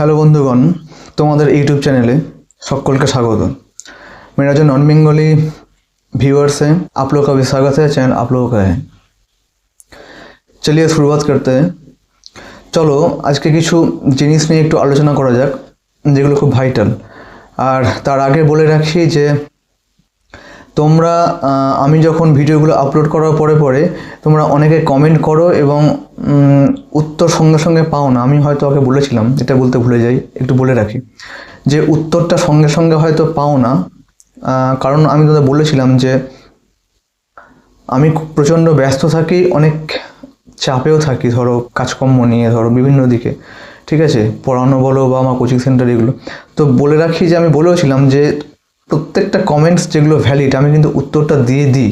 Hello बंधुगण तुम्हारे YouTube चैनले सकल के स्वागत। मेरा जो नॉन बेंगली व्यूअर्स हैं आप लोग का भी स्वागत है। चैनल आप लोगों का है। चलिए शुरुआत करते हैं। चलो आज के किछु जिनिस निये एकटु आलोचना करा जाक जेगुलो खूब भाइटाल। और तार आगे बोले राखी जे তোমরা আমি যখন ভিডিওগুলো আপলোড করার পরে পরে তোমরা অনেকে কমেন্ট করো এবং উত্তর সঙ্গে সঙ্গে পাও না। আমি হয়তো ওকে বলেছিলাম, এটা বলতে ভুলে যাই, একটু বলে রাখি যে উত্তরটা সঙ্গে সঙ্গে হয়তো পাও না, কারণ আমি তোদের বলেছিলাম যে আমি প্রচণ্ড ব্যস্ত থাকি, অনেক চাপেও থাকি, ধরো কাজকর্ম নিয়ে, ধরো বিভিন্ন দিকে, ঠিক আছে, পড়ানো বলো বা আমার কোচিং সেন্টার এগুলো। তো বলে রাখি যে আমি বলেওছিলাম যে প্রত্যেকটা কমেন্টস যেগুলো ভ্যালিড আমি কিন্তু উত্তরটা দিয়ে দিই।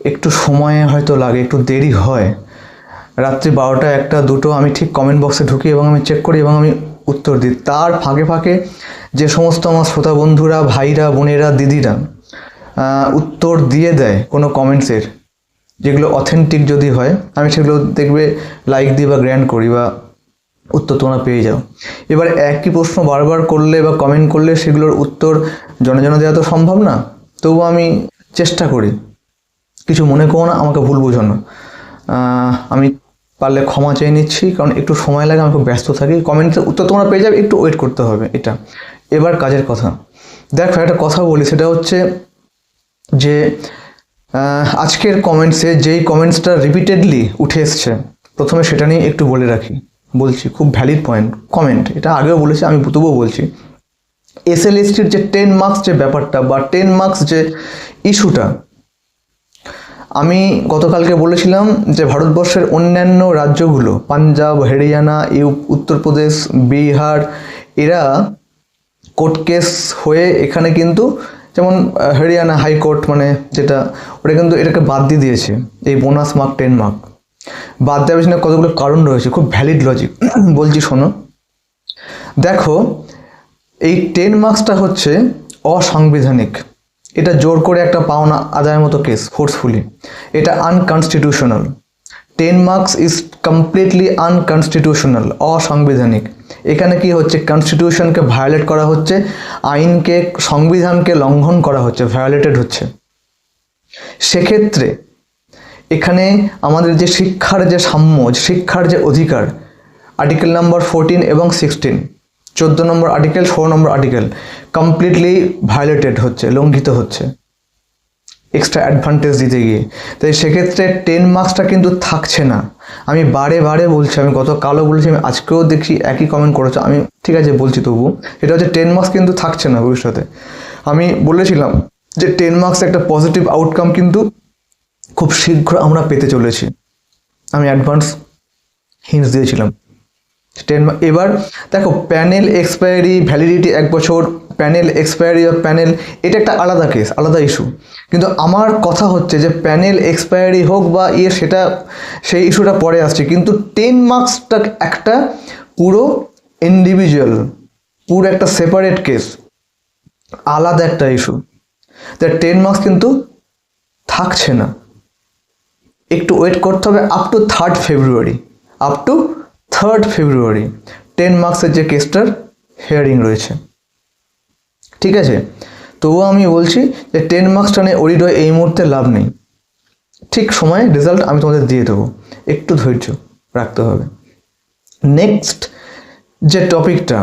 একটু সময় হয়তো লাগে, একটু দেরি হয়, রাত্রি 12টা 1টা 2টো আমি ঠিক কমেন্ট বক্সে ঢুকি এবং আমি চেক করি এবং আমি উত্তর দিই। তার ফাঁকে ফাঁকে যে সমস্ত আমার শ্রোতা বন্ধুরা, ভাইরা, বোনেরা, দিদিরা উত্তর দিয়ে দেয় কোনো কমেন্টসের, যেগুলো অথেন্টিক যদি হয় আমি সেগুলো দেখবে লাইক দিই বা গ্র্যান্ড করি বা উত্তর তোমরা পেয়ে যাও। এবার একই প্রশ্ন বারবার করলে বা কমেন্ট করলে সেগুলোর উত্তর জনে জনে দেওয়া তো সম্ভব না, তবুও আমি চেষ্টা করি। কিছু মনে করো না, আমাকে ভুল বুঝো না, আমি পারলে ক্ষমা চেয়ে নিচ্ছি, কারণ একটু সময় লাগে, আমি খুব ব্যস্ত থাকি। কমেন্টের উত্তর তোমরা পেয়ে যাবে, একটু ওয়েট করতে হবে। এটা এবার কাজের কথা। দেখো একটা কথা বলি, সেটা হচ্ছে যে আজকের কমেন্টসে যেই কমেন্টসটা রিপিটেডলি উঠে এসছে, প্রথমে সেটা নিয়ে একটু বলে রাখি। বলছি খুব ভ্যালিড পয়েন্ট কমেন্ট, এটা আগেও বলেছি, আমি তবুও বলছি। এসএলএসটির যে 10 মার্কস যে ব্যাপারটা বা 10 মার্কস যে ইস্যুটা, আমি গতকালকে বলেছিলাম যে ভারতবর্ষের অন্যান্য রাজ্যগুলো, পাঞ্জাব, হরিয়ানা, উত্তরপ্রদেশ, বিহার, এরা কোর্ট কেস হয়ে এখানে কিন্তু, যেমন হরিয়ানা হাইকোর্ট মানে যেটা, ওটা কিন্তু এটাকে বাদ দিয়ে দিয়েছে, এই বোনাস মার্ক 10 মার্ক বাদ দেওয়ার পিছনে কতগুলো কারণ রয়েছে, খুব ভ্যালিড লজিক। বলছি শোনো। দেখো এই 10 মার্কসটা হচ্ছে অসাংবিধানিক, এটা জোর করে একটা পাওনা আদায়ের মতো কেস, ফোর্সফুলি, এটা unconstitutional. 10 marks is completely unconstitutional, অসাংবিধানিক। এখানে কি হচ্ছে, কনস্টিটিউশনকে ভায়োলেট করা হচ্ছে, আইনকে, সংবিধানকে লঙ্ঘন করা হচ্ছে, ভায়োলেটেড হচ্ছে। সেক্ষেত্রে এখানে আমাদের যে শিক্ষার যে সাম্য, শিক্ষার যে অধিকার, আর্টিকেল নাম্বার 14 এবং 16, 14 নম্বর আর্টিকেল, 16 নম্বর আর্টিকেল কমপ্লিটলি ভায়োলেটেড হচ্ছে, লঙ্ঘিত হচ্ছে এক্সট্রা অ্যাডভান্টেজ দিতে গিয়ে। তাই সেক্ষেত্রে 10 মার্কসটা কিন্তু থাকছে না। আমি বারে বারে বলছি, আমি গতকালও বলেছি, আমি আজকেও দেখি একই কমেন্ট করেছো, আমি ঠিক আছে বলছি তবু, এটা হচ্ছে 10 মার্কস কিন্তু থাকছে না ভবিষ্যতে। আমি বলেছিলাম যে 10 মার্কস একটা পজিটিভ আউটকাম কিন্তু খুব শীঘ্র আমরা পেতে চলেছি, আমি অ্যাডভান্স হিন্টস দিয়েছিলাম। এবার দেখো প্যানেল এক্সপায়ারি, ভ্যালিডিটি 1 বছর, প্যানেল এক্সপায়ারি অফ প্যানেল, এটা একটা আলাদা কেস, আলাদা ইস্যু। কিন্তু আমার কথা হচ্ছে যে প্যানেল এক্সপায়ারি হোক বা সেটা, সেই ইস্যুটা পরে আসছে, কিন্তু 10 মার্কসটা একটা পুরো ইন্ডিভিজুয়াল, পুরো একটা সেপারেট কেস, আলাদা একটা ইস্যু। তাই 10 মার্কস কিন্তু থাকছে না, একটু ওয়েট করতে হবে। Up to 3rd February, up to 3rd ফেব্রুয়ারি 10 মার্কসের যে কেসটার হিয়ারিং রয়েছে, ঠিক আছে। তবুও আমি বলছি যে 10 মার্কসটা নিয়ে ওরিড হয়ে এই মুহূর্তে লাভ নেই, ঠিক সময়ে রেজাল্ট আমি তোমাদের দিয়ে দেবো, একটু ধৈর্য রাখতে হবে। নেক্সট যে টপিকটা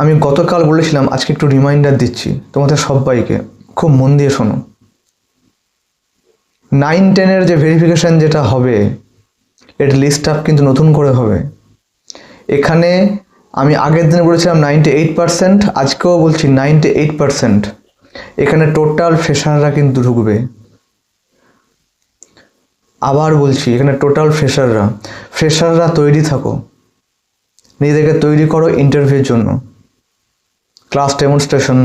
আমি গতকাল বলেছিলাম, আজকে একটু রিমাইন্ডার দিচ্ছি তোমাদের সবাইকে, খুব মন দিয়ে শোনো। 9-10 যে ভেরিফিকেশান যেটা হবে, এর লিস্ট আপ কিন্তু নতুন করে হবে। এখানে আমি আগের দিন বলেছিলাম 98%, আজকেও বলছি 98%। এখানে টোটাল ফ্রেশাররা কিন্তু ঢুকবে। আবার বলছি, এখানে টোটাল ফ্রেশাররা তৈরি থাকো, নিজেদেরকে তৈরি করো ইন্টারভিউর জন্য, ক্লাস ডেমনস্ট্রেশন,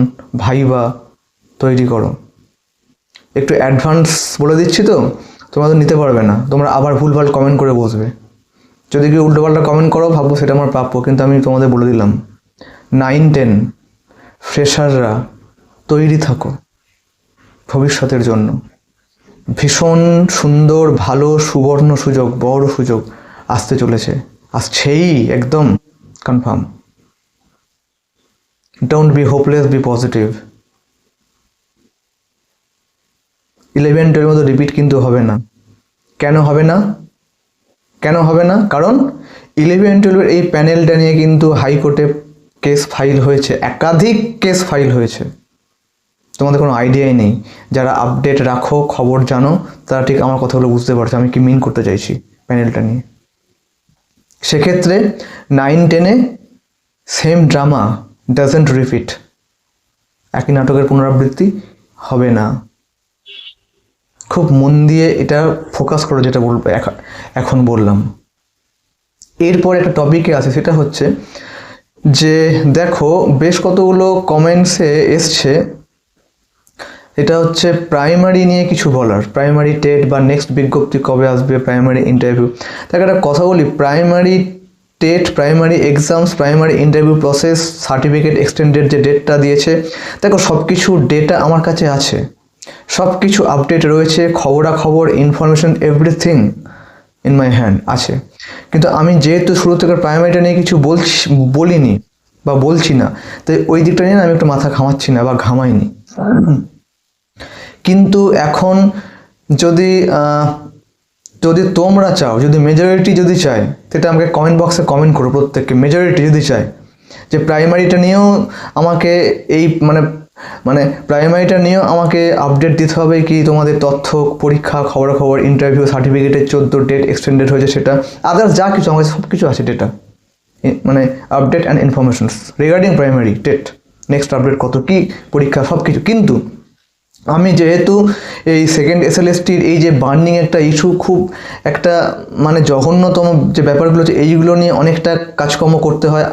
ভাইবা তৈরি করো। একটু অ্যাডভান্স বলে দিচ্ছি, তো তোমরা তো নিতে পারবে না, তোমরা আবার ভুলভাল কমেন্ট করে বসবে। যদি কেউ উল্টোপাল্টা কমেন্ট করো ভাববো সেটা আমার প্রাপ্য, কিন্তু আমি তোমাদের বলে দিলাম 9-10 ফ্রেশাররা তৈরি থাকো ভবিষ্যতের জন্য। ভীষণ সুন্দর, ভালো, সুবর্ণ সুযোগ, বড় সুযোগ আসতে চলেছে, আসছেই, একদম confirm. Don't be hopeless, be positive. 11-12 মতো রিপিট কিন্তু হবে না। কেন হবে না? কারণ 11-12 এই প্যানেলটা নিয়ে কিন্তু হাইকোর্টে কেস ফাইল হয়েছে, একাধিক কেস ফাইল হয়েছে। তোমাদের কোনো আইডিয়াই নেই। যারা আপডেট রাখো, খবর জানো, তারা ঠিক আমার কথাগুলো বুঝতে পারছো আমি কি মিন করতে চাইছি প্যানেলটা নিয়ে। সেক্ষেত্রে 9-10-এ সেম ড্রামা ডাজন্ট রিপিট, একই নাটকের পুনরাবৃত্তি হবে না। খুব মন দিয়ে এটা ফোকাস করো, যেটা বলবো এখন বললাম। এরপর একটা টপিকে আছে, সেটা হচ্ছে যে দেখো বেশ কতগুলো কমেন্টসে এসছে, এটা হচ্ছে প্রাইমারি নিয়ে কিছু বলার, প্রাইমারি টেট বা নেক্সট বিজ্ঞপ্তি কবে আসবে, প্রাইমারি ইন্টারভিউ। তাকে একটা কথা বলি, primary TET, primary exams, primary interview process, certificate extended যে ডেটটা দিয়েছে, দেখো সব কিছু ডেটা আমার কাছে আছে, সব কিছু আপডেট রয়েছে, খবরাখবর, information, everything in my hand আছে। কিন্তু আমি যেহেতু শুরু থেকে প্রাইমারিটা নিয়ে কিছু বলিনি বা বলছি না, তাই ওই দিকটা নিয়ে আমি একটু মাথা ঘামাচ্ছি না বা ঘামাইনি। কিন্তু এখন যদি তোমরা চাও, যদি মেজরিটি যদি চায়, সেটা আমাকে কমেন্ট বক্সে কমেন্ট করো প্রত্যেককে। মেজরিটি যদি চায় যে প্রাইমারিটা নিয়েও আমাকে এই মানে প্রাইমারিটা নিয়েও আমাকে আপডেট দিতে হবে, কি তোমাদের তথ্য, পরীক্ষা, খবরাখবর, ইন্টারভিউ, সার্টিফিকেটের 14 ডেট এক্সটেন্ডেড হয়েছে, সেটা আদার্স যা কিছু আমার কাছে সব কিছু আছে ডেটা, মানে update and informations regarding primary TET, next update কত কী পরীক্ষা, সব কিছু। কিন্তু আমি যেহেতু এই সেকেন্ড এসএলএসটির এই যে বার্নিং একটা ইস্যু, খুব একটা মানে জঘন্যতম যে ব্যাপারগুলো আছে, এইগুলো নিয়ে অনেকটা কাজকর্ম করতে হয়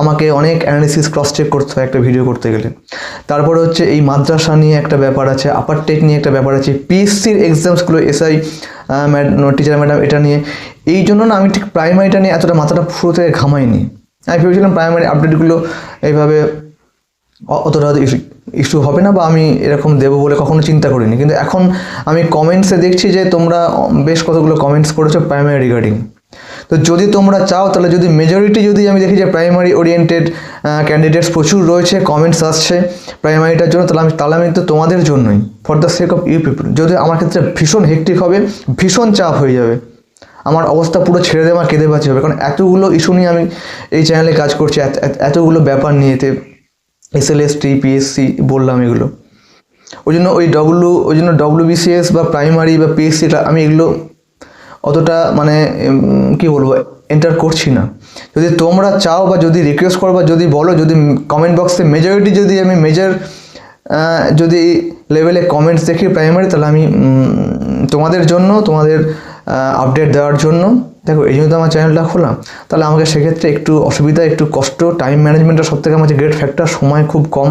আমাকে, অনেক অ্যানালিসিস ক্রস চেক করতে হয় একটা ভিডিও করতে গেলে। তারপরে হচ্ছে এই মাদ্রাসা নিয়ে একটা ব্যাপার আছে, আপার টেক নিয়ে একটা ব্যাপার আছে, পিএসসির এক্সামসগুলো, এসআই টিচার ম্যাডাম, এটা নিয়ে। এই জন্য না আমি ঠিক প্রাইমারিটা নিয়ে এতটা মাথাটা শুরু থেকে ঘামাইনি। আমি ভেবেছিলাম প্রাইমারি আপডেটগুলো এইভাবে অতটা ইস্যু হবে না, বা আমি এরকম দেবো বলে কখনো চিন্তা করিনি। কিন্তু এখন আমি কমেন্টসে দেখছি যে তোমরা বেশ কতগুলো কমেন্টস করেছো প্রাইমারি রিগার্ডিং। তো যদি তোমরা চাও, তাহলে যদি মেজরিটি যদি আমি দেখি যে প্রাইমারি ওরিয়েন্টেড ক্যান্ডিডেটস প্রচুর রয়েছে, কমেন্টস আসছে প্রাইমারিটার জন্য, তাহলে আমি তো তোমাদের জন্যই, for the sake of you people. যদি আমার ক্ষেত্রে ভীষণ হেক্টিক হবে, ভীষণ চাপ হয়ে যাবে, আমার অবস্থা পুরো ছেড়ে দেওয়া, কেঁদে বাঁচি হবে, কারণ এতগুলো ইস্যু নিয়ে আমি এই চ্যানেলে কাজ করছি, এতগুলো ব্যাপার নিয়ে, এসএলএসটি, পিএসসি বললাম এগুলো। ওই জন্য ডব্লিউবিসিএস বা প্রাইমারি বা পিএসসি আমি এগুলো অতটা মানে কি বলবো এন্টার করছি না। যদি তোমরা চাও বা যদি রিকোয়েস্ট করো বা যদি বলো, যদি কমেন্ট বক্সে মেজরিটি যদি আমি যদি লেভেলে কমেন্টস দেখি প্রাইমারি, তাহলে আমি তোমাদের জন্য, তোমাদের আপডেট দেওয়ার জন্য, দেখো এই জন্য তো আমার চ্যানেলটা খোলাম। তাহলে আমাকে সেক্ষেত্রে একটু অসুবিধা, একটু কষ্ট, টাইম ম্যানেজমেন্টটা সব থেকে আমার গ্রেট ফ্যাক্টর, সময় খুব কম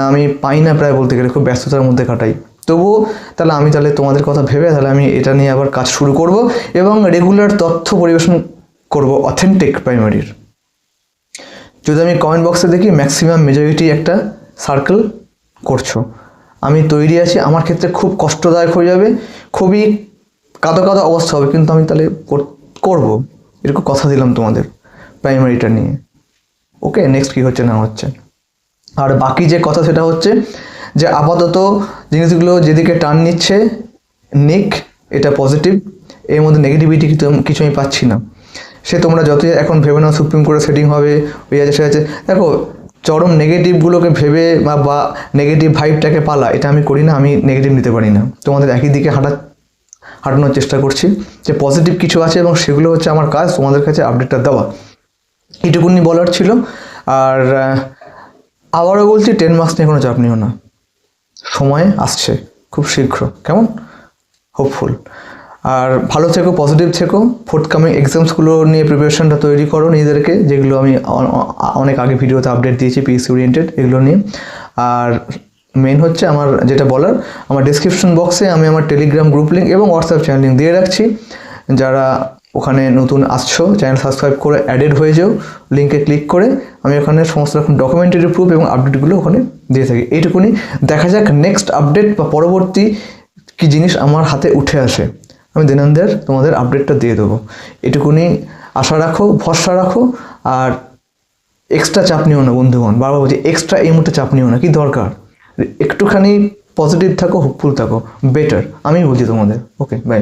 আমি পাই না প্রায় বলতে গেলে, খুব ব্যস্ততার মধ্যে কাটাই। তবুও তাহলে তোমাদের কথা ভেবে তাহলে আমি এটা নিয়ে আবার কাজ শুরু করব এবং রেগুলার তথ্য পরিবেশন করব অথেন্টিক প্রাইমারির। যদি আমি কমেন্ট বক্সে দেখি ম্যাক্সিমাম মেজরিটি একটা সার্কেল করছো, আমি তৈরি আছি। আমার ক্ষেত্রে খুব কষ্টদায়ক হয়ে যাবে, খুবই কাঁদো অবস্থা হবে, কিন্তু আমি তাহলে করবো, এরকম কথা দিলাম তোমাদের প্রাইমারিটা নিয়ে। ওকে, নেক্সট কী হচ্ছে না হচ্ছে। আর বাকি যে কথা সেটা হচ্ছে যে আপাতত জিনিসগুলো যেদিকে টার্ন নিচ্ছে নিক, এটা পজিটিভ, এর মধ্যে নেগেটিভিটি কিছু আমি পাচ্ছি না। সে তোমরা যতই এখন ভেবে নাও সুপ্রিম কোর্টে সেটিং হবে, ওই আছে সে আছে, দেখো চরম নেগেটিভগুলোকে ভেবে বা নেগেটিভ ভাইবটাকে পালা, এটা আমি করি না, আমি নেগেটিভ নিতে পারি না। তোমাদের একই দিকে হাঁটানোর চেষ্টা করছি, যে পজিটিভ কিছু আছে এবং সেগুলো হচ্ছে আমার কাজ, তোমাদের কাছে আপডেটটা দেওয়া, এইটুকুনি বলার ছিল। আর আবারও বলছি, 10 মার্কস নিয়ে কোনো চাপ নিও না, সময় আসছে খুব শীঘ্র, কেমন, হোপফুল। আর ভালো থেকো, পজিটিভ থেকো, ফোর্থকামিং এক্সামসগুলো নিয়ে প্রিপারেশনটা তৈরি করো নিজেদেরকে, যেগুলো আমি অনেক আগে ভিডিওতে আপডেট দিয়েছি পিএসসি ওরিয়েন্টেড এগুলো নিয়ে। আর মেন হচ্ছে আমার যেটা বলার, আমার ডিসক্রিপশন বক্সে আমি আমার টেলিগ্রাম গ্রুপ লিঙ্ক এবং হোয়াটসঅ্যাপ চ্যানেল লিঙ্ক দিয়ে রাখছি। যারা ওখানে নতুন আসছো, চ্যানেল সাবস্ক্রাইব করে অ্যাডেড হয়ে যাও, লিঙ্কে ক্লিক করে আমি ওখানে সমস্ত রকম ডকুমেন্টারি প্রুফ এবং আপডেটগুলো ওখানে দিয়ে থাকি। এইটুকুনি, দেখা যাক নেক্সট আপডেট বা পরবর্তী কী জিনিস আমার হাতে উঠে আসে, আমি দিনান্দের তোমাদের আপডেটটা দিয়ে দেবো। এটুকুনি আশা রাখো, ভরসা রাখো, আর এক্সট্রা চাপ নিও না বন্ধুগণ, বারবার বলছি এক্সট্রা এই মুহূর্তে চাপ নিও না, কি দরকার, একটুখানি পজিটিভ থাকো, হোপফুল থাকো, বেটার, আমি বলছি তোমাদের। ওকে, বাই।